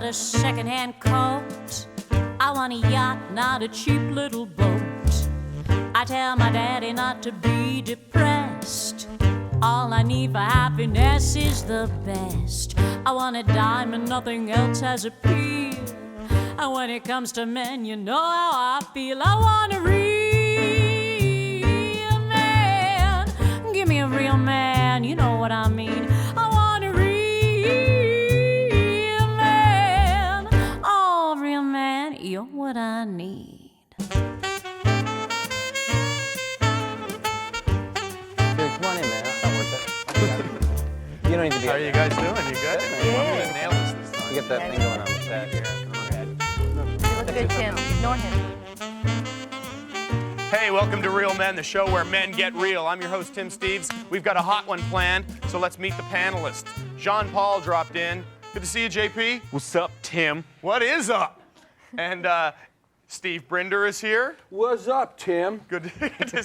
a second-hand coat. I want a yacht, not a cheap little boat. I tell my daddy not to be depressed. All I need for happiness is the best. I want a diamond, nothing else has appeal. And when it comes to men, you know how I feel. I want a real man. Give me a real man, you know what I mean. I want a real man. Oh, real man, you're what I need. You don't need to be. How are you guys doing? You good? Yeah. I'm gonna nail this time. You get that thing going on the set here. Come on, Ed. You look good, Tim. Ignore him. Hey, welcome to Real Men, the show where men get real. I'm your host, Tim Steeves. We've got a hot one planned, so let's meet the panelists. Jean-Paul dropped in. Good to see you, JP. What's up, Tim? What is up? And Steve Brinder is here. What's up, Tim? Good.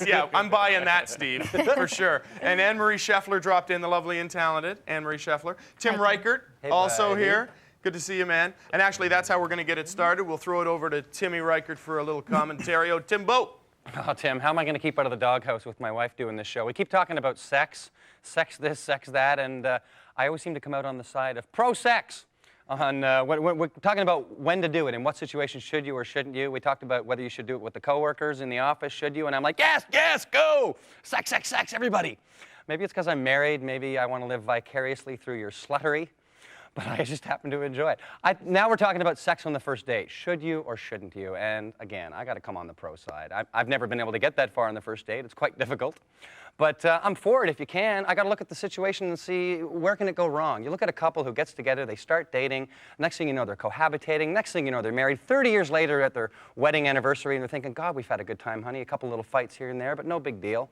Yeah, I'm buying that, Steve, for sure. And Anne-Marie Scheffler dropped in, the lovely and talented Anne-Marie Scheffler. Tim Rykert, also here. Good to see you, man. And actually, that's how we're going to get it started. We'll throw it over to Timmy Rykert for a little commentary. Oh, Timbo. Oh, Tim, how am I going to keep out of the doghouse with my wife doing this show? We keep talking about sex this, sex that, and I always seem to come out on the side of pro-sex. We're talking about when to do it, in what situations should you or shouldn't you. We talked about whether you should do it with the coworkers in the office, should you? And I'm like, yes, yes, go! Sex, sex, sex, everybody. Maybe it's because I'm married. Maybe I want to live vicariously through your sluttery. But I just happen to enjoy it. Now we're talking about sex on the first date. Should you or shouldn't you? And again, I got to come on the pro side. I've never been able to get that far on the first date. It's quite difficult. But I'm for it if you can. I got to look at the situation and see where can it go wrong. You look at a couple who gets together, they start dating. Next thing you know, they're cohabitating. Next thing you know, they're married. 30 years later at their wedding anniversary, and they're thinking, God, we've had a good time, honey. A couple little fights here and there, but no big deal.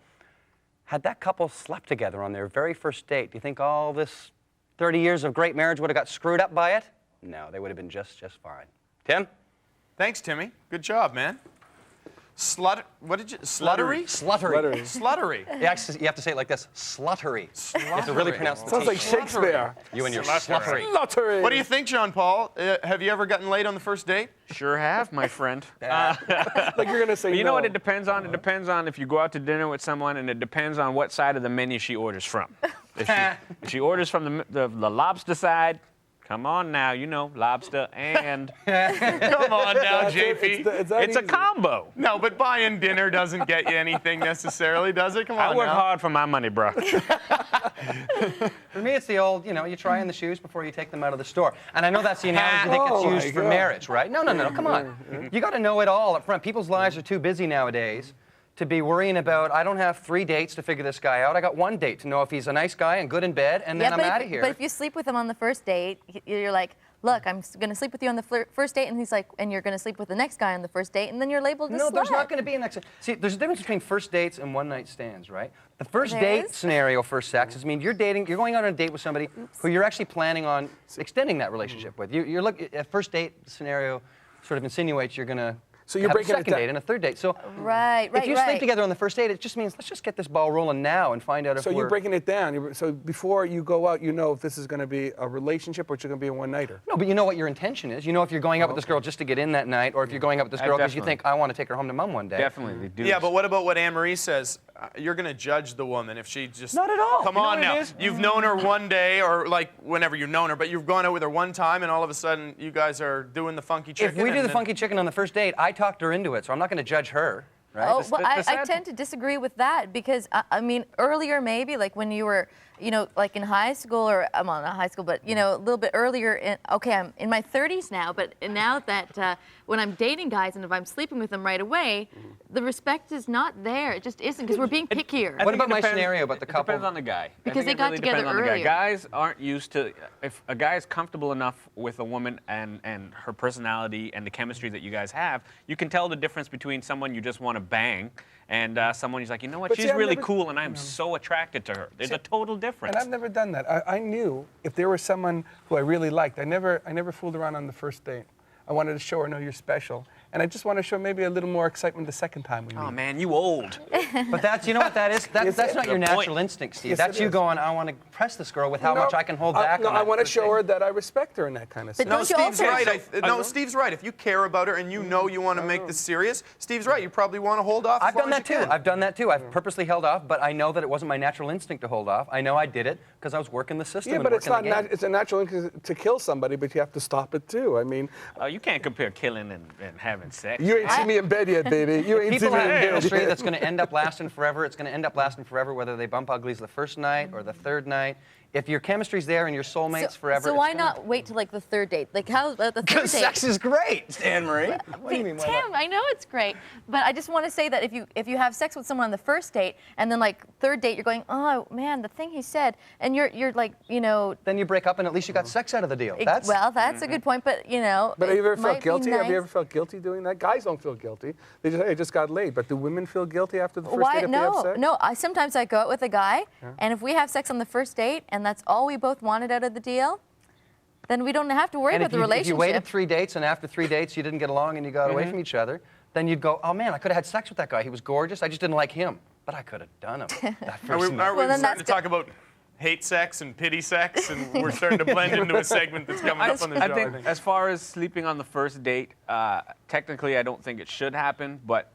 Had that couple slept together on their very first date, do you think all this 30 years of great marriage would have got screwed up by it? No, they would have been just fine. Tim? Thanks, Timmy. Good job, man. What did you? Sluttery? Sluttery. Sluttery. You have to say it like this. Sluttery. You have to really pronounce the Sounds T. like Shakespeare. You and your sluttery. Sluttery. What do you think, Jean-Paul? Have you ever gotten laid on the first date? Sure have, my friend. Like you're going to say You know no. what it depends on? It depends on if you go out to dinner with someone, and it depends on what side of the menu she orders from. If she orders from the lobster side, come on now, you know, lobster and... Come on now, JP. It's a combo. No, but buying dinner doesn't get you anything necessarily, does it? Come on I work now. hard for my money, bro. For me, it's the old, you try on the shoes before you take them out of the store. And I know that's the analogy that gets used for marriage, right? No, come on. You got to know it all up front. People's lives are too busy nowadays to be worrying about, I don't have 3 dates to figure this guy out. I got 1 date to know if he's a nice guy and good in bed, and then I'm out of here. But if you sleep with him on the first date, you're like, look, I'm going to sleep with you on the first date, and he's like, and you're going to sleep with the next guy on the first date, and then you're labeled as No, slut. there's not going to be a next. See, there's a difference between first dates and one-night stands, right? The first date scenario for sex is, you're going out on a date with somebody who you're actually planning on extending that relationship with. You're a first date scenario sort of insinuates you're going to you're have a breaking it second down. date and a third date. So Right. if you sleep together on the first date, it just means let's just get this ball rolling now and find out if So you're breaking it down. So before you go out, you know if this is going to be a relationship or it's going to be a one-nighter. No, but you know what your intention is. You know if you're going out with this girl just to get in that night, or if you're going out with this girl because you think, I want to take her home to mom one day. Definitely do. Yeah, but what about what Anne-Marie says? You're going to judge the woman if she just... Not at all. Come You know on what it now. is? You've known her 1 day, or like whenever you've known her, but you've gone out with her 1 time, and all of a sudden you guys are doing the funky chicken. If we do the funky chicken on the first date, I talked her into it, so I'm not going to judge her. Right? Oh, well, I tend to disagree with that because, earlier maybe, like when you were, like in high school, or I'm not high school, but, a little bit earlier, I'm in my 30s now, but now that when I'm dating guys and if I'm sleeping with them right away, the respect is not there. It just isn't because we're being pickier. What about my scenario about the couple? It depends on the guy. Because they got together earlier. Guys aren't used to, if a guy is comfortable enough with a woman and her personality and the chemistry that you guys have, you can tell the difference between someone you just want to bang and someone who's like, you know what, But she's see, really cool and I'm so attracted to her. There's a total difference. And I've never done that. I knew if there was someone who I really liked, I never fooled around on the first date. I wanted to show her, no, you're special. and I just want to show maybe a little more excitement the second time we meet. Oh man, you old. But that's, you know what that is? That's not your natural instinct, Steve. Yes, That's it you is. going, I want to impress this girl with how much I can hold back. No, on I that want to first show date. her that I respect her and that kind of But stuff. No, don't you Steve's also- right. Steve's right. If you care about her and you know you want to make this serious, Steve's right. You probably want to hold off. I've done that too. I've I've done that too. I've purposely held off, but I know that it wasn't my natural instinct to hold off. I know I did it because I was working the system. Yeah, and but it's working not. the game. It's a natural instinct to kill somebody, but you have to stop it too. I mean, You can't compare killing and having sex. you ain't seen me in bed yet, baby. You ain't People seen me have in bed chemistry yet. that's going to end up lasting forever. It's going to end up lasting forever, whether they bump uglies the first night or the third night. If your chemistry's there and your soulmates forever, So it's why gonna- not wait till like the third date? Like how about the third Because date? sex is great, Anne-Marie. What do you mean? Why not? Tim, I know it's great, but I just want to say that if you have sex with someone on the first date and then like third date you're going, oh man, the thing he said, and you're like, you know. Then you break up and at least you got sex out of the deal. That's Well, that's a good point, but you know. But have you ever it might felt be guilty? Have you nice- ever felt guilty doing that? Guys don't feel guilty. They just, hey, I just got laid. But do women feel guilty after the first Why? date if they have No, sex? no. Sometimes I go out with a guy, and if we have sex on the first date, and that's all we both wanted out of the deal, then we don't have to worry and about the if relationship. you waited 3 dates and after 3 dates you didn't get along and you got away from each other, then you'd go, oh man, I could have had sex with that guy. He was gorgeous. I just didn't like him. But I could have done him. That Are we, first night. are we Well, then starting to that's talk about hate sex and pity sex, and we're starting to blend into a segment that's coming up on the show? I think as far as sleeping on the first date, technically I don't think it should happen, but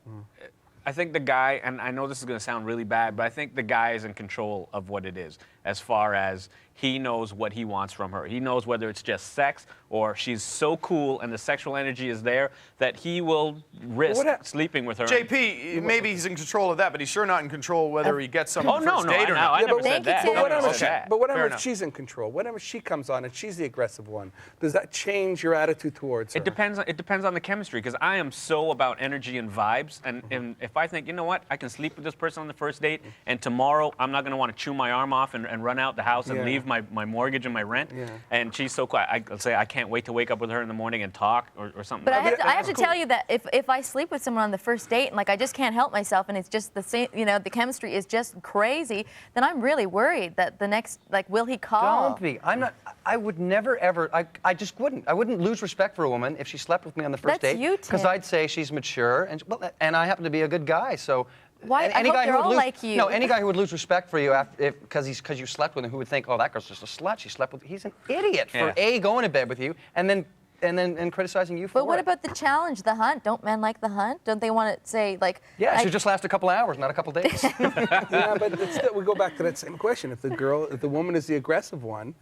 I think the guy, and I know this is going to sound really bad, but I think the guy is in control of what it is, as far as he knows what he wants from her. He knows whether it's just sex or she's so cool and the sexual energy is there that he will risk sleeping with her. JP, maybe he's in control of that, but he's sure not in control whether he gets some Oh, on the no, first no, date or I not. never but said Thank you, that. Tim. I never Whatever, said that. but whatever Fair enough. she's in control, whenever she comes on and she's the aggressive one, does that change your attitude towards her? It depends on the chemistry, because I am so about energy and vibes, and if I think, you know what, I can sleep with this person on the first date, and tomorrow I'm not going to want to chew my arm off and run out the house and Yeah. leave my mortgage and my rent, Yeah. and she's so quiet, I'll say I can't wait to wake up with her in the morning and talk or something. But I that's have to cool. tell you that if I sleep with someone on the first date and like I just can't help myself and it's just the same, you know, the chemistry is just crazy, then I'm really worried that the next, like, will he call? Don't be. I'm not. I would never ever. I just wouldn't. I wouldn't lose respect for a woman if she slept with me on the first That's date. you, Because Tim. I'd say she's mature and I happen to be a good guy. So. Why- I Any hope guy who they're would all lose, like you. No, any guy who would lose respect for you because you slept with him, who would think, oh, that girl's just a slut. She slept with. He's an idiot for Yeah. going to bed with you and then criticizing you for But what it. about the challenge, the hunt? Don't men like the hunt? Don't they want to say like? Yeah, it I- should just last a couple hours, not a couple days. Yeah, but it's still, we go back to that same question. If the woman is the aggressive one,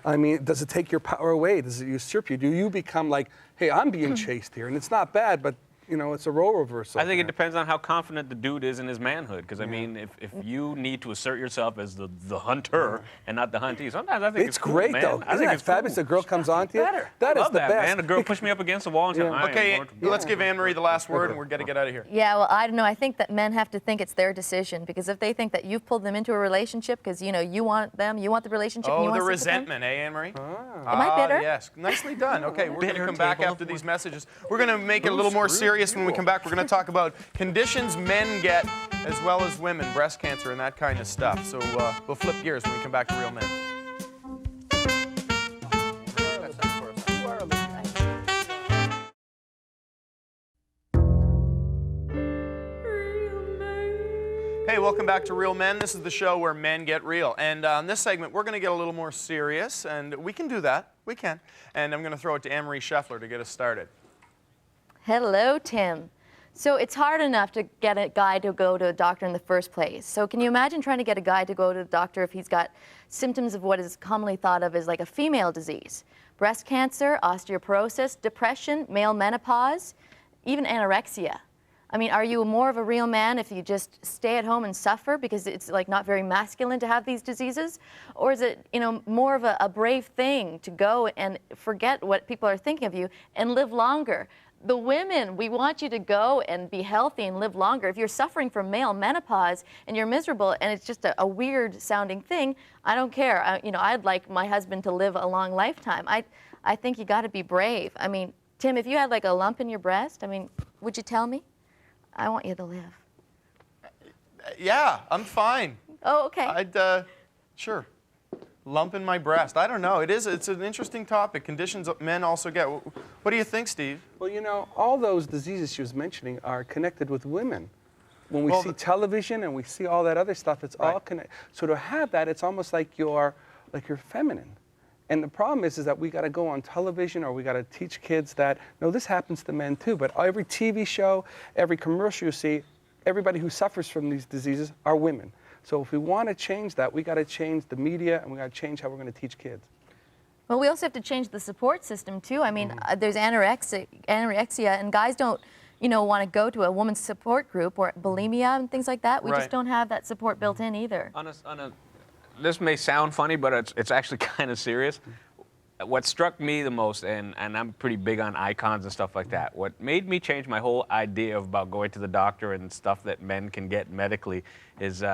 I mean, does it take your power away? Does it usurp you? Do you become like, hey, I'm being chased here, and it's not bad, but you know, it's a role reversal. I think it there. depends on how confident the dude is in his manhood. Because I mean, if you need to assert yourself as the hunter and not the huntee, sometimes I think It's cool, great man. though. I Isn't think that it's fabulous? cool. A girl comes on to you. better. That is Love the that, best. man. A girl pushed me up against the wall and said, Yeah. "I am Okay, going to-" let's give Anne-Marie the last word, and we're going to get out of here. Yeah, well, I don't know. I think that men have to think it's their decision because if they think that you've pulled them into a relationship because you know you want them, you want the relationship, and you Oh, want the to sleep with them, resentment, eh, Anne-Marie? Am I bitter? Yes. Nicely done. Okay, we're going to Bitter come back table after of these messages. We're going to make it a little more serious when we come back. We're going to talk about conditions men get as well as women, breast cancer and that kind of stuff. So we'll flip gears when we come back to Real Men. Hey, welcome back to Real Men. This is the show where men get real. And on this segment, we're going to get a little more serious, and we can do that. We can. And I'm going to throw it to Anne-Marie Scheffler to get us started. Hello, Tim. So it's hard enough to get a guy to go to a doctor in the first place. So can you imagine trying to get a guy to go to a doctor if he's got symptoms of what is commonly thought of as like a female disease? Breast cancer, osteoporosis, depression, male menopause, even anorexia. I mean, are you more of a real man if you just stay at home and suffer because it's like not very masculine to have these diseases? Or is it, you know, more of a brave thing to go and forget what people are thinking of you and live longer? The women, we want you to go and be healthy and live longer. If you're suffering from male menopause and you're miserable and it's just a weird sounding thing, I don't care. You know, I'd like my husband to live a long lifetime. I think you got to be brave. I mean, Tim, if you had like a lump in your breast, I mean, would you tell me? I want you to live. Yeah, I'm fine. Oh, okay. I'd, sure. lump in my breast. I don't know. It's an interesting topic. Conditions men also get. What do you think, Steve? Well, you know, all those diseases she was mentioning are connected with women. When we see television and we see all that other stuff, it's all connected. So to have that, it's almost like you're feminine. And the problem is that we got to go on television, or we got to teach kids that, no, this happens to men too. But every TV show, every commercial you see, everybody who suffers from these diseases are women. So if we want to change that, we got to change the media, and we got to change how we're going to teach kids. Well, we also have to change the support system too. I mean, there's anorexia, and guys don't, want to go to a woman's support group, or bulimia and things like that. We just don't have that support built in either. This may sound funny, but it's actually kind of serious. What struck me the most, and I'm pretty big on icons and stuff like that, what made me change my whole idea about going to the doctor and stuff that men can get medically is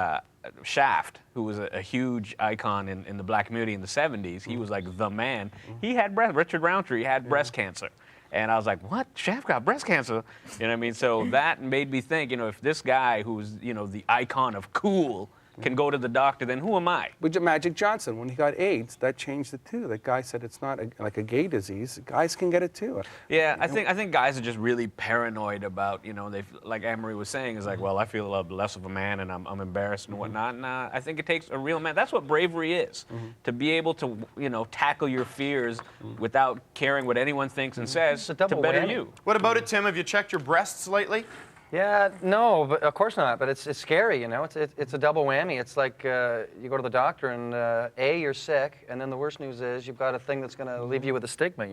Shaft, who was a huge icon in the black community in the 70s. He was like the man. He had Richard Roundtree had breast cancer. And I was like, what? Shaft got breast cancer? You know what I mean? So that made me think, if this guy who's, the icon of cool can go to the doctor, then who am I? But Magic Johnson, when he got AIDS, that changed it too. That guy said it's not like a gay disease. Guys can get it too. Yeah, I think guys are just really paranoid about, they, like Anne-Marie was saying, is like, well, I feel less of a man and I'm embarrassed and whatnot. And I think it takes a real man. That's what bravery is, to be able to, tackle your fears without caring what anyone thinks and says to better you. What about it, Tim? Have you checked your breasts lately? Yeah, no, but of course not. But it's scary, It's a double whammy. It's like you go to the doctor and you're sick, and then the worst news is you've got a thing that's going to leave you with a stigma.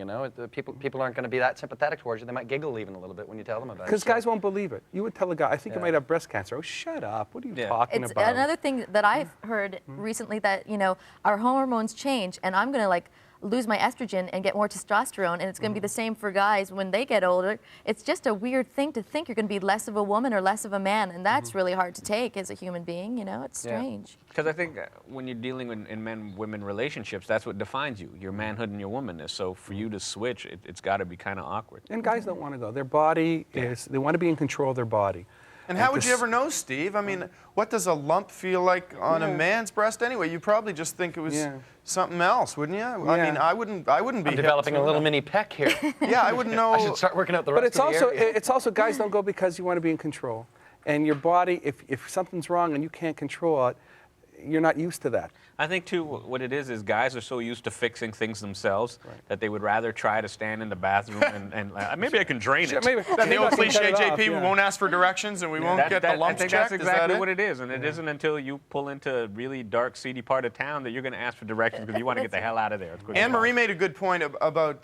People aren't going to be that sympathetic towards you. They might giggle even a little bit when you tell them about it. Because guys won't believe it. You would tell a guy, I think you might have breast cancer. Oh, shut up! What are you talking about? Another thing that I've heard recently, that our hormones change, and I'm going to lose my estrogen and get more testosterone, and it's going to be the same for guys when they get older. It's just a weird thing to think you're going to be less of a woman or less of a man, and that's really hard to take as a human being. It's strange. Because I think when you're dealing in men-women relationships, that's what defines you, your manhood and your womanness. So for you to switch, it's got to be kind of awkward. And guys don't want to go. Their body is, they want to be in control of their body. And how would you ever know, Steve? I mean, what does a lump feel like on a man's breast anyway? You probably just think it was something else, wouldn't you? I mean, I wouldn't be I'm developing a little mini pec here. Yeah, I wouldn't know. I should start working out the rest of the area. But it's also guys don't go because you want to be in control. And your body, if something's wrong and you can't control it, you're not used to that. I think, too, what it is guys are so used to fixing things themselves that they would rather try to stand in the bathroom and maybe I can drain it. Then the old cliche, JP, we won't ask for directions and we won't get the lumps checked. That's exactly what it is. And it isn't until you pull into a really dark, seedy part of town that you're going to ask for directions because you want to get the hell out of there. Anne-Marie made a good point about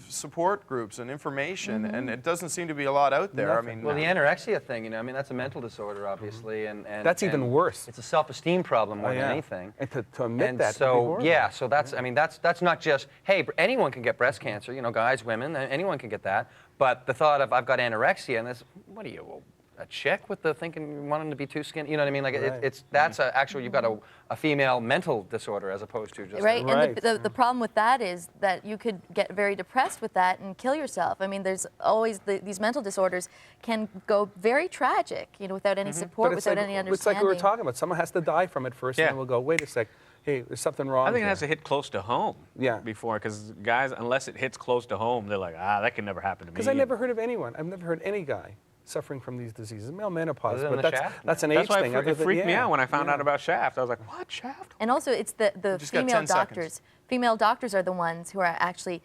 support groups and information, and it doesn't seem to be a lot out there. I mean, well, the anorexia thing, that's a mental disorder, obviously, and that's even worse. It's a self-esteem problem more than anything. And to admit that. So so that's not just, hey, anyone can get breast cancer, guys, women, anyone can get that. But the thought of I've got anorexia, and this, what are you, a chick with the thinking wanting to be too skinny? You know what I mean? Like that's actually you've got a female mental disorder as opposed to just And the problem with that is that you could get very depressed with that and kill yourself. I mean, there's always these mental disorders can go very tragic, without any support, without any understanding. It's like we were talking about. Someone has to die from it first, and then we'll go, wait a sec. Hey, there's something wrong. I think it has to hit close to home. Yeah. Before, because guys, unless it hits close to home, they're like, that can never happen to me. Because I never heard of anyone. I've never heard any guy suffering from these diseases. Male menopause, but that's an age thing. It freaked me out when I found out about Shaft. I was like, what, Shaft? And also, it's the female doctors. Female doctors are the ones who are actually,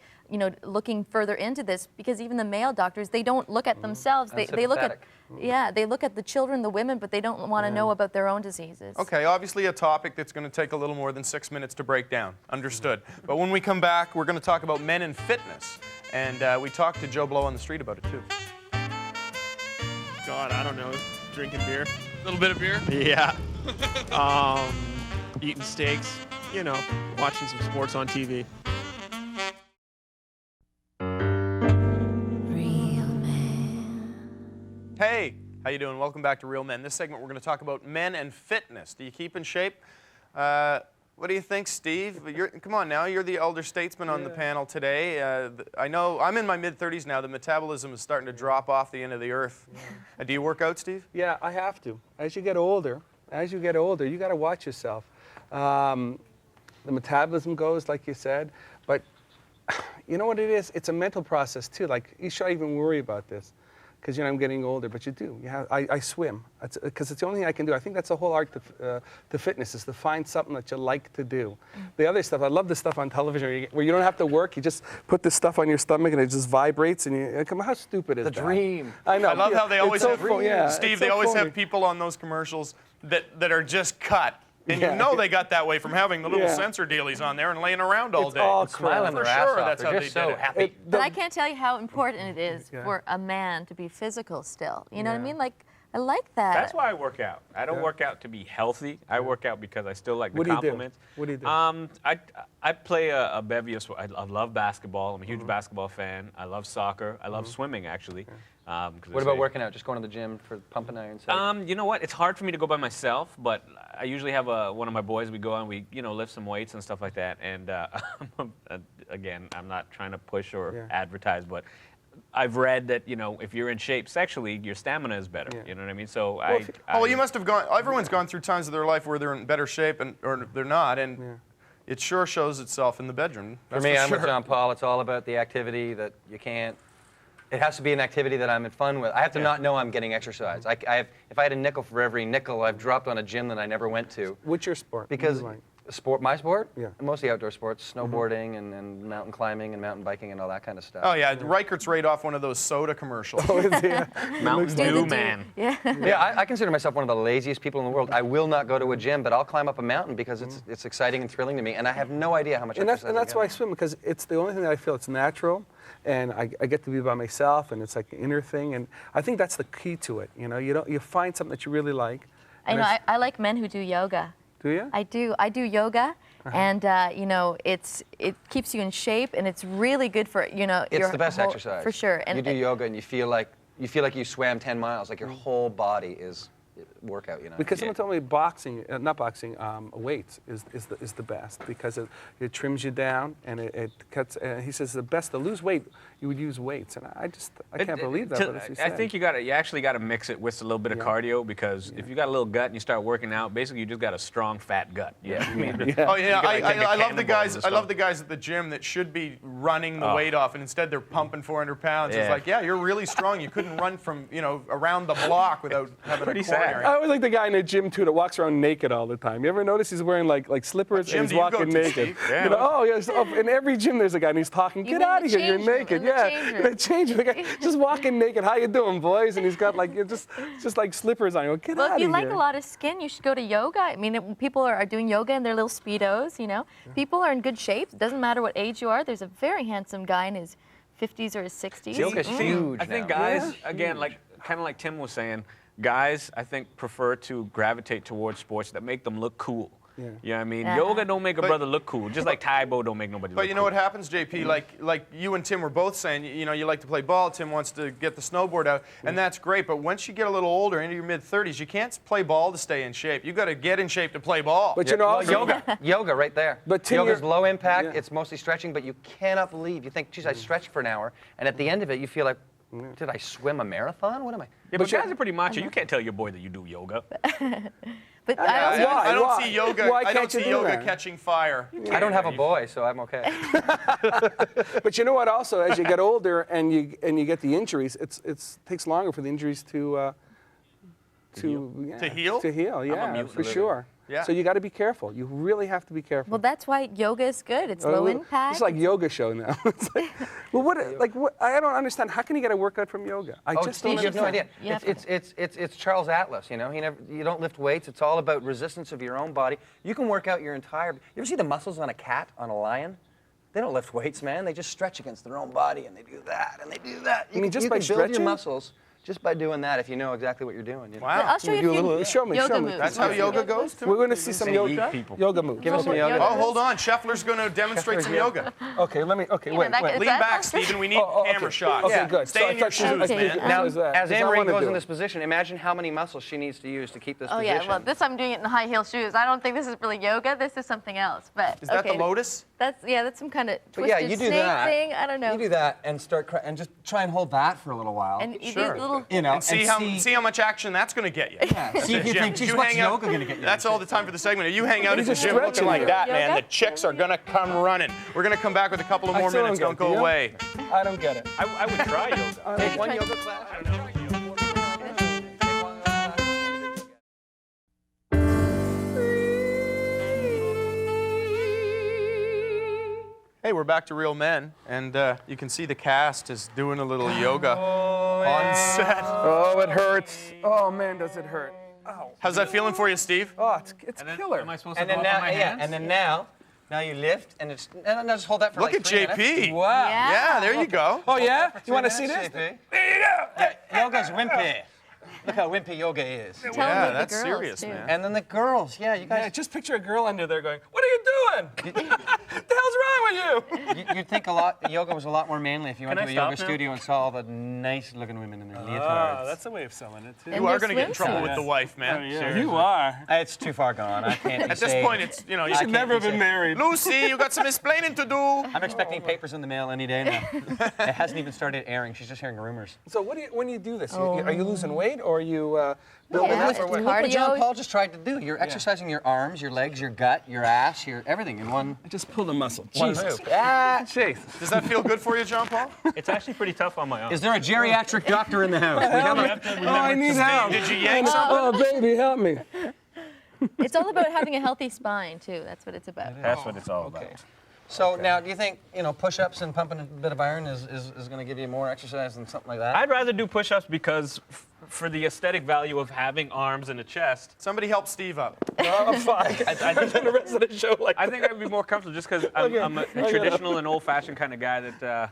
looking further into this, because even the male doctors, they don't look at themselves. They look at, they look at the children, the women, but they don't want to know about their own diseases. Okay, obviously a topic that's going to take a little more than 6 minutes to break down. Understood. But when we come back, we're going to talk about men and fitness. And we talked to Joe Blow on the street about it, too. God, I don't know. Drinking beer. A little bit of beer? Yeah. Eating steaks. Watching some sports on TV. Hey, how you doing? Welcome back to Real Men. This segment, we're going to talk about men and fitness. Do you keep in shape? What do you think, Steve? Come on now, you're the elder statesman on the panel today. I know I'm in my mid-30s now. The metabolism is starting to drop off the end of the earth. Do you work out, Steve? Yeah, I have to. As you get older, you got to watch yourself. the metabolism goes, like you said. But you know what it is? It's a mental process too. Like you should even worry about this, because I'm getting older. But you do. I swim, because it's the only thing I can do. I think that's the whole art to fitness, is to find something that you like to do. The other stuff, I love the stuff on television where you don't have to work. You just put this stuff on your stomach and it just vibrates. And come on, how stupid is that? The dream. I know. I love how they always have, it's Steve, they so always phony. have people on those commercials that are just cut. And you know they got that way from having the little sensor dealies on there and laying around all It's day. all Smiling For their ass sure, off. that's They're how just they so did it. happy. But I can't tell you how important it is for a man to be physical still. You know what I mean? Like, I like that. That's why I work out. I don't work out to be healthy. I work out because I still like the What do you do? compliments. What do you do? I play a bevy of sports. I love basketball. I'm a huge basketball fan. I love soccer. I love swimming, actually. What about working out? Just going to the gym for pumping iron? You know what? It's hard for me to go by myself, but I usually have one of my boys. We go out and we, lift some weights and stuff like that. And again, I'm not trying to push or advertise, but I've read that if you're in shape sexually, your stamina is better. You know what I mean? So you must have gone. Everyone's gone through times of their life where they're in better shape or they're not, and it sure shows itself in the bedroom. For me, I'm with John Paul. It's all about the activity that you can't. It has to be an activity that I'm in fun with. I have to not know I'm getting exercise. If I had a nickel for every nickel I've dropped on a gym that I never went to. What's your sport? Because my sport? Yeah. Mostly outdoor sports, snowboarding and mountain climbing and mountain biking and all that kind of stuff. Oh yeah, Rykert's right off one of those soda commercials. Mountain Dew man. Yeah. Yeah, I consider myself one of the laziest people in the world. I will not go to a gym, but I'll climb up a mountain because it's exciting and thrilling to me, and I have no idea how much exercise And that's I'm why I getting. swim, because it's the only thing that I feel it's natural, and I get to be by myself, and it's like an inner thing, and I think that's the key to it. You find something that you really like. I like men who do yoga. Do you? I do yoga, and it keeps you in shape, and it's really good for It's the best exercise. for sure. And you do yoga and you feel like you swam 10 miles, like your whole body is workout. Because someone told me weights is the best, because it trims you down and it cuts. He says the best to lose weight, you would use weights, and I can't believe that. But I think you actually got to mix it with a little bit of cardio, because if you got a little gut and you start working out, basically you just got a strong fat gut. Yeah. Oh yeah, I love the guys. and I love stuff. the guys at the gym that should be running the weight off, and instead they're pumping 400 pounds. It's Yeah. like, yeah, you're really strong. You couldn't run from around the block without having Pretty a sad. coronary. I always like the guy in the gym too that walks around naked all the time. You ever notice he's wearing like slippers gym and do he's you go walking to, naked? Steve? Yeah. In every gym there's a guy and he's talking. You Get mean out the of here, you're change room, naked. in the change room. The change room. The guy just walking naked. How you doing, boys? And he's got like just like slippers on. Get Well, out if you of like here. a lot of skin, you should go to yoga. I mean, people are doing yoga in their little Speedos, People are in good shape. It doesn't matter what age you are. There's a very handsome guy in his 50s or his 60s. Yoga's huge I think now. guys, again, kind of like Tim was saying, guys, I think, prefer to gravitate towards sports that make them look cool. Yeah. You know what I mean? Yeah. Yoga don't make a brother look cool, just like Taibo don't make nobody look But cool. you know what happens, JP? Like you and Tim were both saying, you like to play ball. Tim wants to get the snowboard out, and that's great. But once you get a little older, into your mid-30s, you can't play ball to stay in shape. You got to get in shape to play ball. But Yoga right there. But Tim, Yoga's you're- low impact. Yeah. It's mostly stretching, but you cannot believe. You think, geez, I stretched for an hour, and at the end of it, you feel like, did I swim a marathon? What am I? Yeah, but guys are pretty macho. You can't tell your boy that you do yoga. But I also, Why? I don't Why? see yoga. Why I don't can't you see do yoga that? catching fire. I don't have a boy, so I'm okay. But you know what? Also, as you get older and you get the injuries, it takes longer for the injuries to heal. To heal, yeah, for sure. Yeah. So you got to be careful. You really have to be careful. well, that's why yoga is good. It's low impact. It's like yoga show now. It's like, well, what? I don't understand. How can you get a workout from yoga? I just Steve, don't you have no understand. idea. It's Charles Atlas. You don't lift weights. It's all about resistance of your own body. You can work out your entire. You ever see the muscles on a cat, on a lion? They don't lift weights, man. They just stretch against their own body, and they do that, and they do that. You mean just by can build your stretching? muscles just by doing that if you know exactly what you're doing. Wow. I'll show you a few Show me. yoga Show me. moves. That's how yoga goes, Tim? We're going to see some yoga moves. Give us some yoga. Oh, hold on. Scheffler's going to demonstrate some yoga. Okay, let me. Okay, Yeah, wait. that- wait. Lean that- back, Stephen. We need okay. camera shots. Okay, good. Stay So I in your thought she was- shoes, Okay. man. Now, Who's that? as 'Cause I Anne-Marie wanna goes do in it. this position, imagine how many muscles she needs to use to keep this Oh position. yeah, well this I'm doing it in high heel shoes. I don't think this is really yoga. This is something else. But Is that okay. the lotus? that's some kind of But twisted yeah, you do snake that. thing. I don't know. You do that and and just try and hold that for a little while. And you Sure. do little. you know, And see how much action that's going to get you. Yeah, see if you think, geez, what's yoga going to get you? That's all the time for the segment. If you hang out at the just gym looking stretching like you. that, man, Yoga? the chicks are going to come running. We're going to come back with a couple of more still minutes. don't Don't get it. go Do you? away. I don't get it. I would try yoga. Take one yoga class. Hey, we're back to Real Men, and you can see the cast is doing a little yoga on set. Oh, it hurts. Oh man, does it hurt? Ow. How's that feeling for you, Steve? Oh, it's killer. Am I supposed to And go then up on now, my hands? and then now you lift, and it's, and then just hold that for Look like at 3 JP. minutes. Wow. Yeah, there you go. Oh yeah? You 3 want to see minutes, this? JP. There you go. Yeah, yoga's wimpy. Look how wimpy yoga is. Tell Yeah, them that's the girls, serious, too. man. And then the girls, yeah, you Yeah, guys. just picture a girl under there going, "What are you doing? What the hell's wrong with you?" You'd think yoga was a lot more manly if you went Can to I a yoga stop now? studio and saw all the nice-looking women in their leotards. Ah, that's a way of selling it too. And You are their going to get in trouble swimsuits. with the wife, man. Yeah, you are. It's too far gone. I can't. At this point, it's, you know, you I should can't Never be been safe. married. Lucy, you got some explaining to do. I'm expecting papers in the mail any day now. It hasn't even started airing. She's just hearing rumors. So when you do this, are you losing weight or are you building Yeah, up it's or what? Look what John cardio. Paul just tried to do. You're exercising your arms, your legs, your gut, your ass, your everything in one. I just pulled a muscle. One Jesus. move. Ah, Does that feel good for you, John Paul? It's actually pretty tough on my arm. is there a geriatric doctor in the house? We have a- Oh, I need help. Did you yank something? Oh, baby, help me. It's all about having a healthy spine too. That's what it's about. That's what it's all about. So now, do you think push-ups and pumping a bit of iron is going to give you more exercise than something like that? I'd rather do push-ups because for the aesthetic value of having arms and a chest, Somebody help Steve up. Oh, fuck. I think the rest of the show like I think I'd be more comfortable just because I'm a traditional and old-fashioned kind of guy that,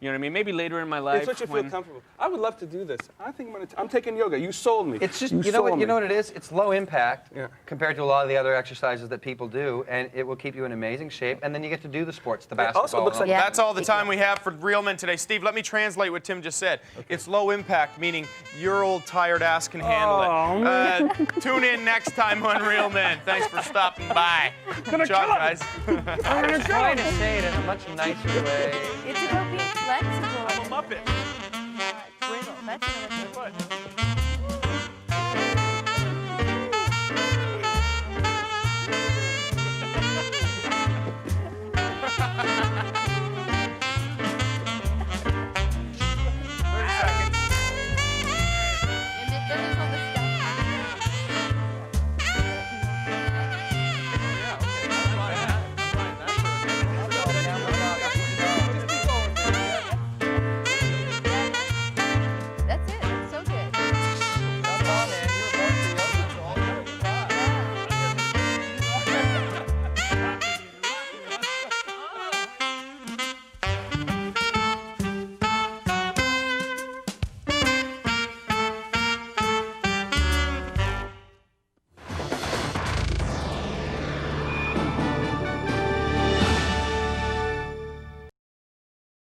you know what I mean? Maybe later in my life. It's what you feel comfortable. I would love to do this. I think I'm taking yoga. You sold me. It's just you you know sold what me. it is. It's low impact Yeah. compared to a lot of the other exercises that people do, and it will keep you in amazing shape. And then you get to do the sports, the basketball. also looks and all like- Yeah. That's all the time we have for Real Men today. Steve, let me translate what Tim just said. It's low impact, meaning your old tired ass can handle it. Tune in next time on Real Men. Thanks for stopping by. Good job, guys. I was trying to say it in a much nicer way. It's about being flexible. I'm a Muppet. Wiggle. That's another thing.